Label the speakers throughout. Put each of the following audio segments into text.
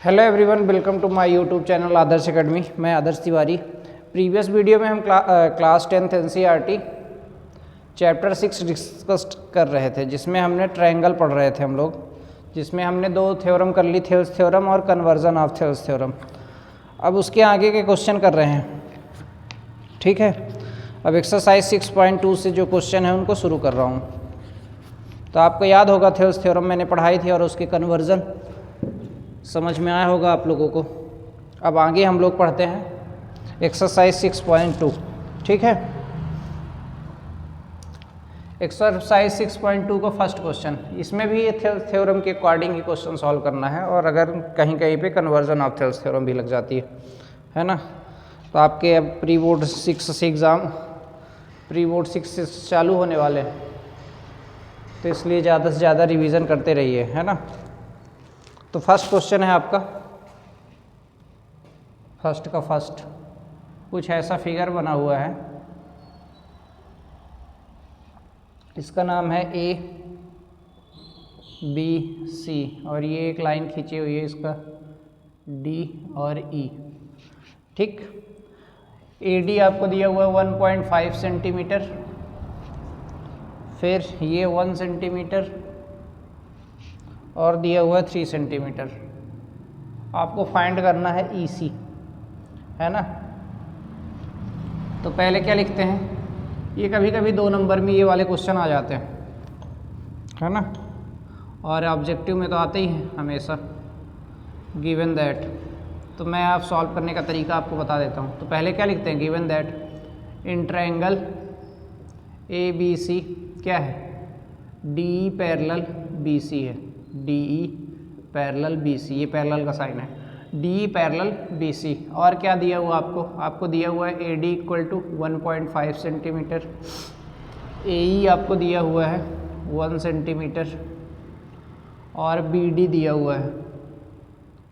Speaker 1: Hello everyone, welcome to my YouTube channel Adarsh academy. मैं Adarsh Tiwari. Previous video में हम class 10th NCERT chapter 6 discuss कर रहे थे, जिसमें हमने ट्रायंगल पढ़ रहे थे हम लोग, जिसमें हमने दो थ्योरम कर ली, थेल्स थ्योरम और कन्वर्जन ऑफ थेल्स थ्योरम। अब उसके आगे के क्वेश्चन कर रहे हैं, ठीक है। अब एक्सरसाइज 6.2 से जो क्वेश्चन है उनको शुरू कर रहा हूँ। तो आपको याद होगा थेल्स थ्योरम मैंने पढ़ाई थी और उसके कन्वर्जन समझ में आया होगा आप लोगों को। अब आगे हम लोग पढ़ते हैं एक्सरसाइज 6.2, ठीक है। एक्सरसाइज 6.2 का फर्स्ट क्वेश्चन, इसमें भी ये थ्योरम के अकॉर्डिंग ही क्वेश्चन सॉल्व करना है, और अगर कहीं कहीं पे कन्वर्जन ऑफ थेल्स थ्योरम भी लग जाती है ना। तो आपके अब प्री बोर्ड 6 से एग्ज़ाम, प्री बोर्ड 6 से चालू होने वाले हैं, तो इसलिए ज़्यादा से ज़्यादा रिवीजन करते रहिए, है ना। तो फर्स्ट क्वेश्चन है आपका, फर्स्ट कुछ ऐसा फिगर बना हुआ है, इसका नाम है ए बी सी, और ये एक लाइन खींची हुई है इसका डी और ई, ठीक। ए डी आपको दिया हुआ है 1.5 सेंटीमीटर, फिर ये 1 सेंटीमीटर और दिया हुआ है 3 सेंटीमीटर। आपको फाइंड करना है ई सी, है ना। तो पहले क्या लिखते हैं, ये कभी कभी 2 नंबर में ये वाले क्वेश्चन आ जाते हैं, है ना, और ऑब्जेक्टिव में तो आते ही हैं हमेशा, गिवन दैट। तो मैं आप सॉल्व करने का तरीका आपको बता देता हूँ। तो पहले क्या लिखते हैं, given that in triangle A B C क्या है, D E parallel B C है, D E parallel B C, ये पैरेलल का साइन है, D E parallel B C. और क्या दिया हुआ आपको दिया हुआ है A D equal to 1.5 centimetre, A E आपको दिया हुआ है 1 सेंटीमीटर, और बी डी दिया हुआ है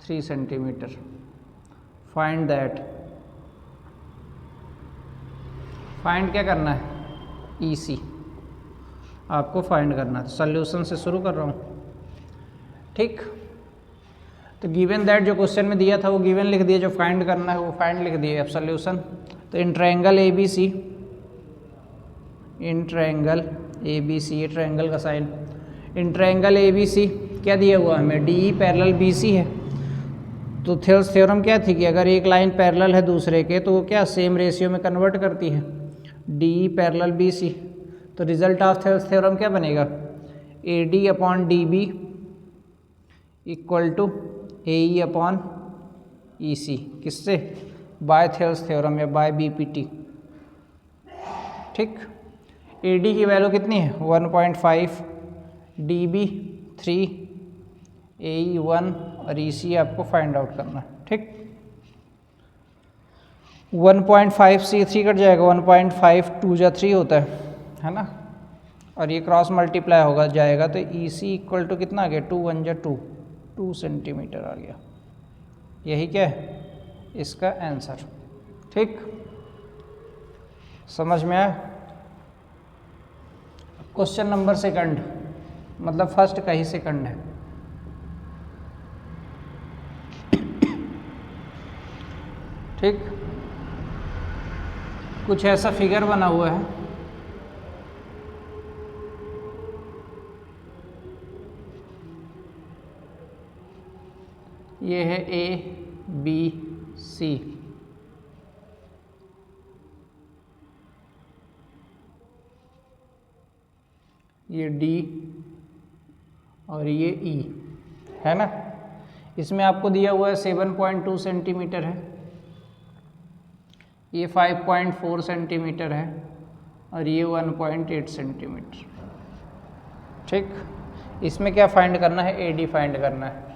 Speaker 1: 3 सेंटीमीटर। फाइंड दैट, फाइंड क्या करना है, ई सी आपको फाइंड करना है। सॉल्यूशन से शुरू कर रहा हूँ, ठीक। तो गिवन दैट जो क्वेश्चन में दिया था वो गिवन लिख दिया, जो फाइंड करना है वो फाइंड लिख दिए। अब सॉल्यूशन, तो in triangle A B C, in triangle A B C, ये ट्रायंगल का sign, in triangle A B C क्या दिया हुआ हमें, D E parallel B C है। तो थेल्स थ्योरम क्या थी कि अगर एक लाइन पैरेलल है दूसरे के तो वो क्या सेम रेशियो में कन्वर्ट करती है, D E parallel B C. तो रिजल्ट ऑफ थेल्स थ्योरम क्या बनेगा, A D upon D B equal to A E upon E C, किससे, बाय थेल्स थ्योरम या बाय बी पी टी, ठीक। A D की value कितनी है 1.5, D B 3, ए ई 1 और ई सी आपको फाइंड आउट करना है, ठीक। 1.5 से 3 कट जाएगा, 1.5 2 जा 3 होता है ना, और ये क्रॉस मल्टीप्लाई होगा जाएगा, तो ई सी इक्वल टू कितना आ गया, 2 1 जा 2 सेंटीमीटर आ गया। यही क्या है इसका आंसर, ठीक। समझ में आया। क्वेश्चन नंबर सेकंड, मतलब फर्स्ट का ही सेकंड है। ठीक, कुछ ऐसा फिगर बना हुआ है, ये है ए बी सी, ये डी और ये ई, है ना। इसमें आपको दिया हुआ है 7.2 सेंटीमीटर है, ये 5.4 सेंटीमीटर है, और ये 1.8 सेंटीमीटर, ठीक। इसमें क्या फाइंड करना है, ए डी फाइंड करना है।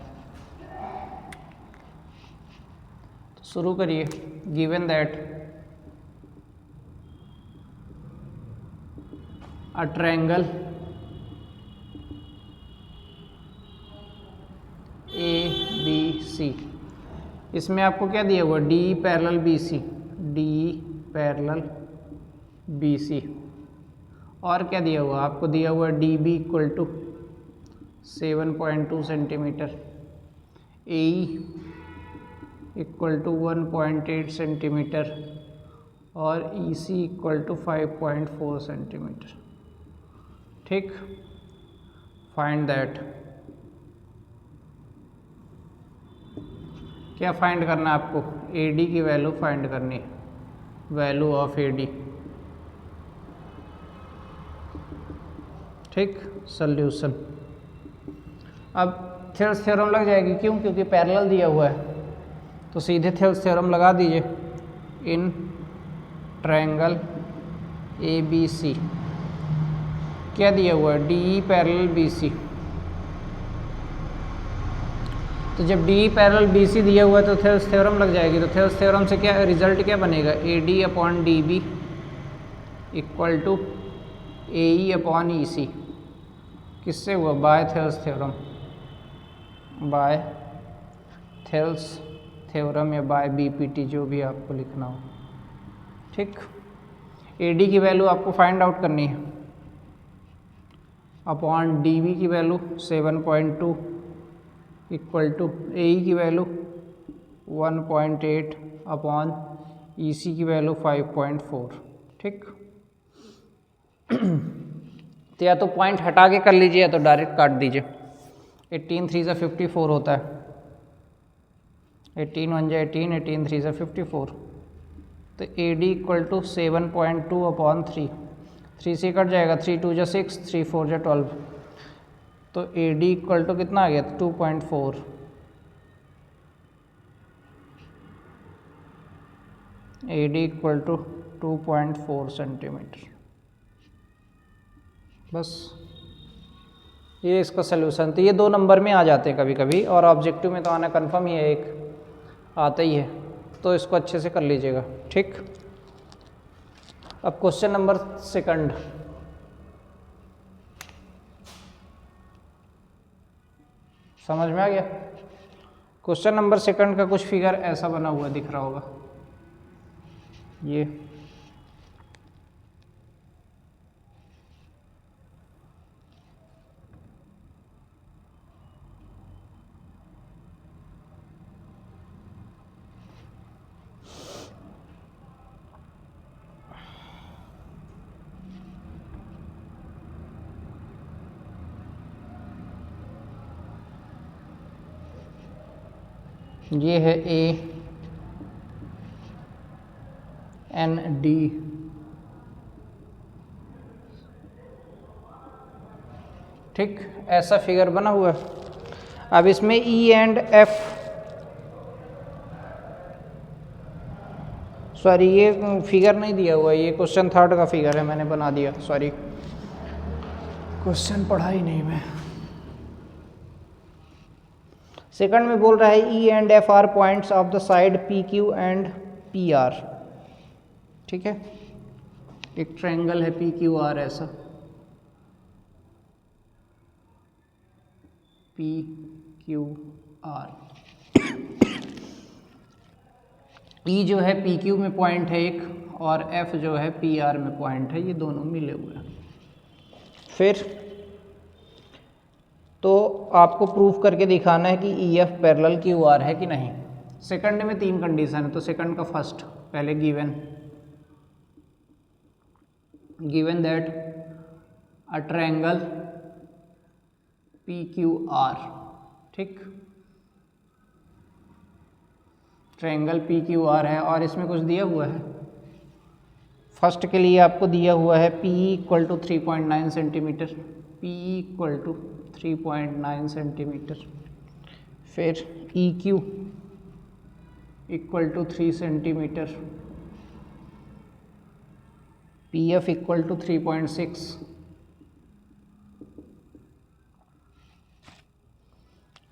Speaker 1: तो शुरू करिए, given that a triangle A B C, इसमें आपको क्या दिया हुआ, D parallel B C, D parallel B C, और क्या दिया हुआ आपको, दिया हुआ D B equal to 7.2 centimetre, A equal to 1.8 centimetre और EC इक्वल टू 5.4 सेंटीमीटर। ठीक, फाइंड दैट। क्या फाइंड करना है आपको? AD की वैल्यू फाइंड करनी है, वैल्यू ऑफ AD। ठीक, सॉल्यूशन। अब थेल्स थ्योरम लग जाएगी, क्यों? क्योंकि पैरेलल दिया हुआ है, तो सीधे थेल्स थ्योरम लगा दीजिए। इन ट्रायंगल ABC क्या दिया हुआ है? DE parallel BC। तो जब DE पैरेलल BC दिया हुआ है तो थेल्स थ्योरम लग जाएगी। तो थेल्स थ्योरम से क्या रिजल्ट क्या बनेगा? AD upon DB equal to AE upon EC। किससे हुआ? By Thales theorem, by Thales theorem या बाय BPT, जो भी आपको लिखना हो। ठीक, AD की वैल्यू आपको फाइंड आउट करनी है अपॉन DB की वैल्यू 7.2 इक्वल टू AE की वैल्यू 1.8 अपॉन EC की वैल्यू 5.4। ठीक, तो या तो पॉइंट हटा के कर लीजिए या तो डायरेक्ट काट दीजिए। 18 3 × 54 होता है, 18 1 × 18, 18 3 × 54। तो AD इक्वल टू 7.2 अपॉन 3, 3 से कट जाएगा, 3 2 × 6, 3 4 × 12। तो AD इक्वल टू कितना आ गया? 2.4। AD equal to 2.4 centimetre. बस ये इसका सलूशन। तो ये 2 नंबर में आ जाते हैं कभी कभी, और ऑब्जेक्टिव में तो आना कन्फर्म ही है, एक आता ही है। तो इसको अच्छे से कर लीजिएगा। ठीक, अब क्वेश्चन नंबर 2 समझ में आ गया? क्वेश्चन नंबर 2 का कुछ फिगर ऐसा बना हुआ दिख रहा होगा, ये है AND। ठीक, ऐसा फिगर बना हुआ है। अब इसमें E एंड F, सॉरी ये फिगर नहीं दिया हुआ है, ये क्वेश्चन 3 का फिगर है, मैंने बना दिया, सॉरी क्वेश्चन पढ़ा ही नहीं मैं। 2 में बोल रहा है E and F are points of the side PQ and PR। ठीक है, एक ट्रायंगल है PQR ऐसा, PQR। E जो है PQ में पॉइंट है एक, और F जो है PR में पॉइंट है, ये दोनों मिले हुए हैं। फिर तो आपको प्रूफ करके दिखाना है कि EF पैरेलल QR है कि नहीं। 2 में 3 कंडीशन है, तो 2 का फर्स्ट पहले given that a triangle PQR। ठीक, ट्रायंगल PQR है और इसमें कुछ दिया हुआ है। फर्स्ट के लिए आपको दिया हुआ है PE equal to 3.9 centimetre, PE equal to 3.9 centimetre. फिर EQ equal to 3 centimetre, PF equal to 3.6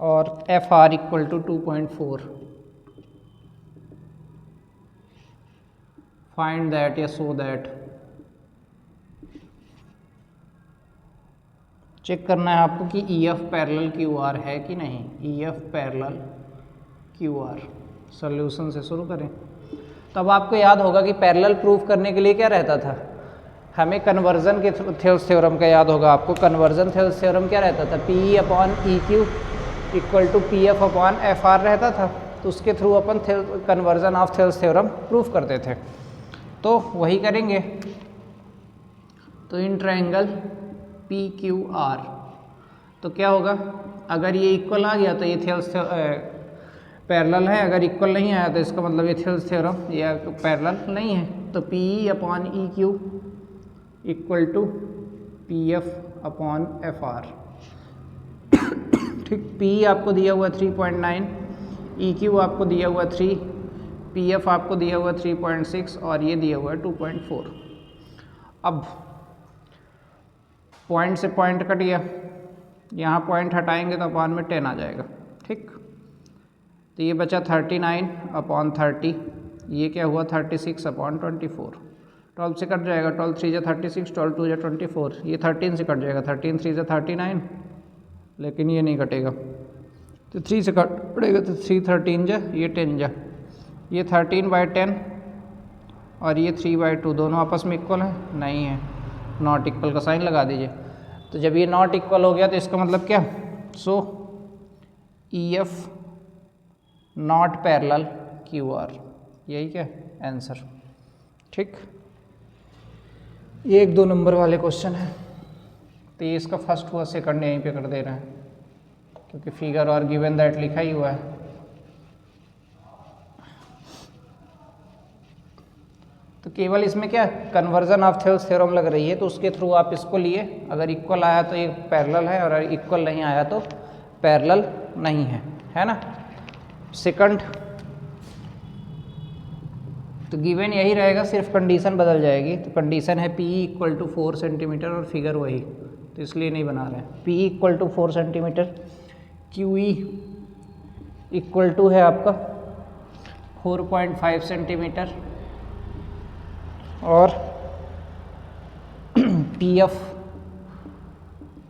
Speaker 1: और FR equal to 2.4। Find that या शो दैट। चेक करना है आपको कि EF पैरेलल QR है कि नहीं। EF पैरेलल QR, सॉल्यूशन से शुरू करें। तो अब आपको याद होगा कि पैरेलल प्रूफ करने के लिए क्या रहता था, हमें कन्वर्जन के थेल्स थ्योरम का याद होगा आपको। कन्वर्जन थेल्स थ्योरम क्या रहता था? PE upon EQ equal to PF upon FR रहता था। तो उसके थ्रू अपन conversion of Thales theorem proof करते थे, तो वही करेंगे। तो in triangle P Q R तो क्या होगा, अगर ये इक्वल आ गया तो ये थेल्स पैरेलल है, अगर इक्वल नहीं आया तो इसका मतलब ये थेल्स थ्योरम या पैरेलल नहीं है। तो P E upon E Q equal to P F upon F R. ठीक, पी आपको दिया हुआ 3.9, ई क्यू आपको दिया हुआ 3, पी एफ आपको दिया हुआ 3.6 और ये दिया हुआ 2.4। अब पॉइंट से पॉइंट कट गया, यहाँ पॉइंट हटाएंगे तो अपॉन में 10 आ जाएगा। ठीक, तो ये बचा 39 अपॉन 30, ये क्या हुआ 36 अपॉन 24। 12 से कट जाएगा, 12 3 जा 36, 12 2 जा 24, ये 13 से कट जाएगा, 13 3 जा 39, लेकिन ये नहीं कटेगा तो 3 से कट पड़ेगा, तो 3 13 जा, ये 10 जा, ये 13/10 और ये 3/2 दोनों आपस में इक्वल है, नहीं है, नॉट इक्वल का साइन लगा दीजिए। तो जब ये नॉट इक्वल हो गया तो इसका मतलब क्या, so E F not parallel Q R, यही क्या आंसर। ठीक, ये 1-2 नंबर वाले क्वेश्चन है, तो ये इसका फर्स्ट हुआ, सेकंड यहीं पे कर दे रहे हैं क्योंकि फिगर और गिवन दैट लिखा ही हुआ है। तो केवल इसमें क्या कन्वर्जन ऑफ थेल्स थ्योरम लग रही है, तो उसके थ्रू आप इसको लिए, अगर इक्वल आया तो ये पैरेलल है और अगर इक्वल नहीं आया तो पैरेलल नहीं है ना। सेकंड तो गिवन यही रहेगा, सिर्फ कंडीशन बदल जाएगी। तो कंडीशन है पी इक्वल टू 4 सेंटीमीटर और फिगर वही, तो इसलिए नहीं बना रहे हैं। P equal to 4 centimetre, Q E equal to है आपका 4.5 सेंटीमीटर और पी एफ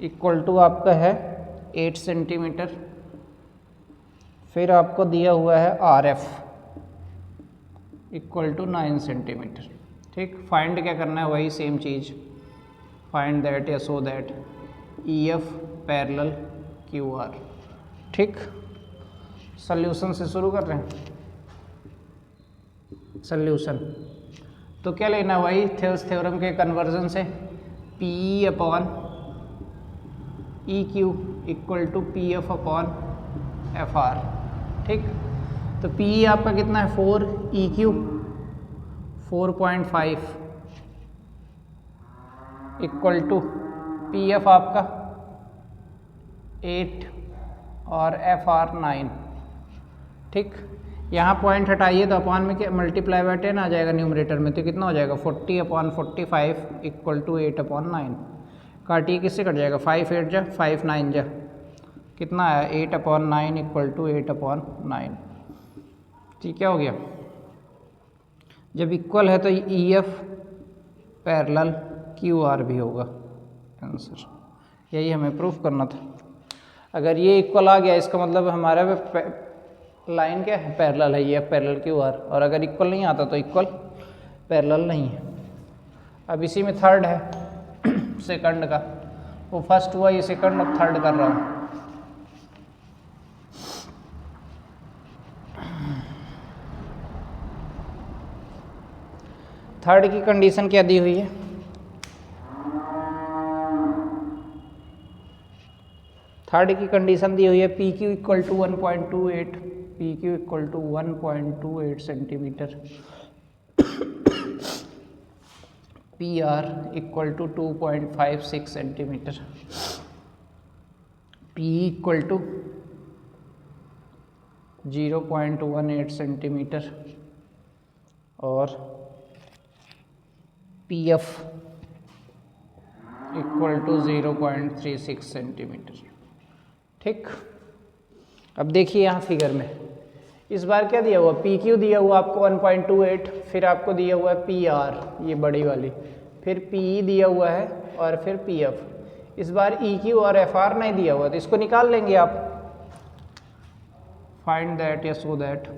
Speaker 1: इक्वल टू आपका है 8 सेंटीमीटर। फिर आपको दिया हुआ है R F equal to 9 centimetre. ठीक, फाइंड क्या करना है, वही सेम चीज़, फाइंड दैट या show that E F parallel Q R. ठीक, सल्यूशन से शुरू कर रहे हैं। सल्यूशन तो क्या लेना है, वही थेल्स थ्योरम के कन्वर्जन से P E upon E Q equal to P F upon F R. ठीक, तो पी ई आपका कितना है 4, E Q 4.5 equal to P F आपका 8 और एफ आर 9। ठीक, यहाँ पॉइंट हटाइए तो अपॉन में क्या मल्टीप्लाई बाय 10 आ जाएगा न्यूमरेटर में, तो कितना हो जाएगा 40 अपॉन 45 इक्वल टू 8 अपॉन 9। काटिए, किससे कट जाएगा 5 8 जा 5 9 जा, कितना आया 8 अपॉन 9 इक्वल टू 8 अपॉन 9। ठीक, क्या हो गया, जब इक्वल है तो ई एफ पैरेलल क्यू आर भी होगा आंसर। यही हमें प्रूफ करना था। अगर ये इक्वल आ गया इसका मतलब हमारा लाइन क्या है पैरेलल है, ये पैरेलल क्यू आर, और अगर इक्वल नहीं आता तो इक्वल पैरेलल नहीं है। अब इसी में थर्ड है सेकंड का, वो फर्स्ट हुआ, ये सेकंड, अब थर्ड कर रहा हूँ। थर्ड की कंडीशन क्या दी हुई है, थर्ड की कंडीशन दी हुई है P Q equal to 1.28, P Q equal to 1.28 centimetre, P R equal to 2.56 centimetre, P equal to 0.18 centimetre और P F equal to 0.36 centimetre. ठीक, अब देखिए यहाँ फिगर में इस बार क्या दिया हुआ, पी क्यू दिया हुआ आपको 1.28, फिर आपको दिया हुआ है पी आर ये बड़ी वाली, फिर पी ई दिया हुआ है और फिर पी एफ। इस बार ई क्यू और एफ आर नहीं दिया हुआ, तो इसको निकाल लेंगे आप, फाइंड दैट या सो दैट,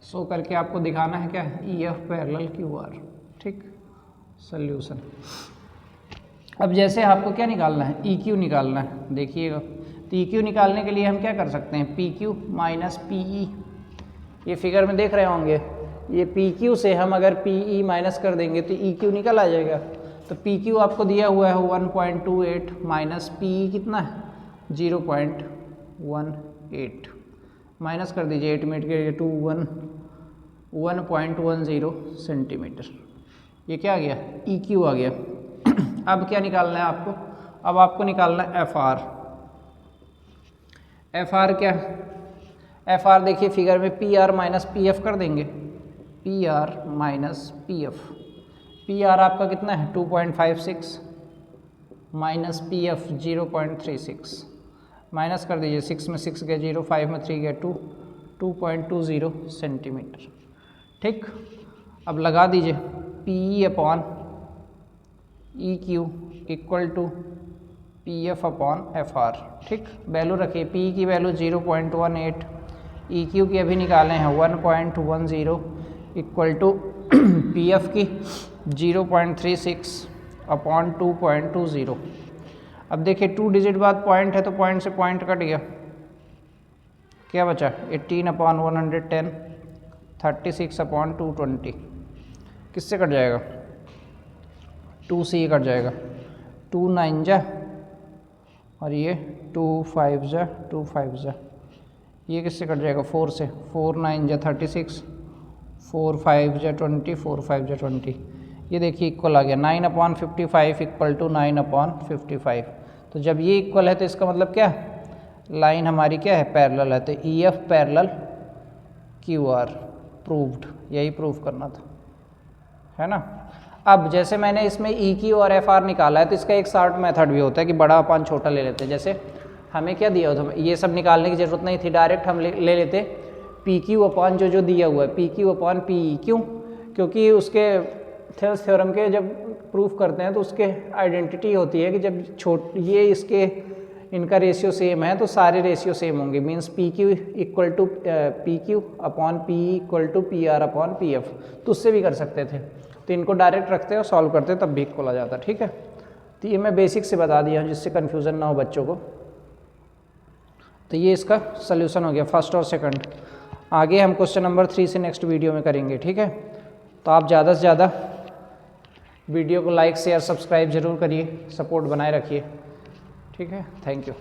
Speaker 1: सो करके आपको दिखाना है क्या ई एफ पैरेलल क्यू आर। ठीक, सल्यूशन। अब जैसे आपको क्या निकालना है, ई क्यू निकालना है। देखिएगा तो ई क्यू निकालने के लिए हम क्या कर सकते हैं, P Q minus P E, ये फिगर में देख रहे होंगे, ये पी क्यू से हम अगर पी ई माइनस कर देंगे तो ई क्यू निकल आ जाएगा। तो पी क्यू आपको दिया हुआ है 1.28 माइनस पी ई कितना है 0.18, माइनस कर दीजिए 8 मिनट के 1.10 सेंटीमीटर, ये क्या आ गया, ई क्यू आ गया। अब क्या निकालना है आपको, अब आपको निकालना है एफ आर। एफ आर क्या, एफ आर देखिए फिगर में P R minus P F कर देंगे, P R minus P F, P R आपका कितना है 2.56 माइनस पी एफ 0.36, माइनस कर दीजिए 6 में 6 गया 0, 5 में 3 गया 2, 2.20 सेंटीमीटर। ठीक, अब लगा दीजिए P E upon E Q equal to P F upon F R. ठीक, वैल्यू रखिए, पी की वैल्यू 0.18, ई क्यू की अभी निकाले हैं 1.10 इक्वल टू पी एफ की 0.36 अपॉन 2.20। अब देखिए 2 डिजिट बाद पॉइंट है तो पॉइंट से पॉइंट कट गया, क्या बचा 18 अपॉन 110, 36 अपॉन 220, किससे कट जाएगा 2 से ही कट जाएगा, 2 9 जा और ये 2 5 जा 2 5 जा, ये किससे कट जाएगा 4 से, 4 9 जा 36, 4 5 जा 20, 4 5 जा 20, ये देखिए इक्वल आ गया 9/55 इक्वल टू 9/55। तो जब ये इक्वल है तो इसका मतलब क्या, लाइन हमारी क्या है पैरेलल है, तो ई F parallel Q are proved, यही प्रूव करना था, है ना। अब जैसे मैंने इसमें ई क्यू और एफ आर निकाला है तो इसका एक शॉर्ट मेथड भी होता है कि बड़ा अपान छोटा ले लेते हैं। जैसे हमें क्या दिया होता है, ये सब निकालने की ज़रूरत नहीं थी, डायरेक्ट हम ले लेते पी क्यू अपॉन जो दिया हुआ है पी क्यू अपॉन पी ई, क्यों, क्योंकि उसके थेल्स थ्योरम के जब प्रूफ करते हैं तो उसके आइडेंटिटी होती है कि जब ये इसके इनका रेशियो सेम है तो सारे रेशियो सेम होंगे, means P Q equal to P Q upon P E equal to P R upon P F, तो उससे भी कर सकते थे। तो इनको डायरेक्ट रखते और सॉल्व करते तब भी इक्वल आ जाता। ठीक है, तो ये मैं बेसिक से बता दिया हूँ जिससे कन्फ्यूज़न ना हो बच्चों को। तो ये इसका सल्यूशन हो गया फर्स्ट और सेकंड। आगे हम क्वेश्चन नंबर 3 से नेक्स्ट वीडियो में करेंगे। ठीक है, तो आप ज़्यादा से ज़्यादा वीडियो को लाइक शेयर सब्सक्राइब ज़रूर करिए, सपोर्ट बनाए रखिए। ठीक है, थैंक यू।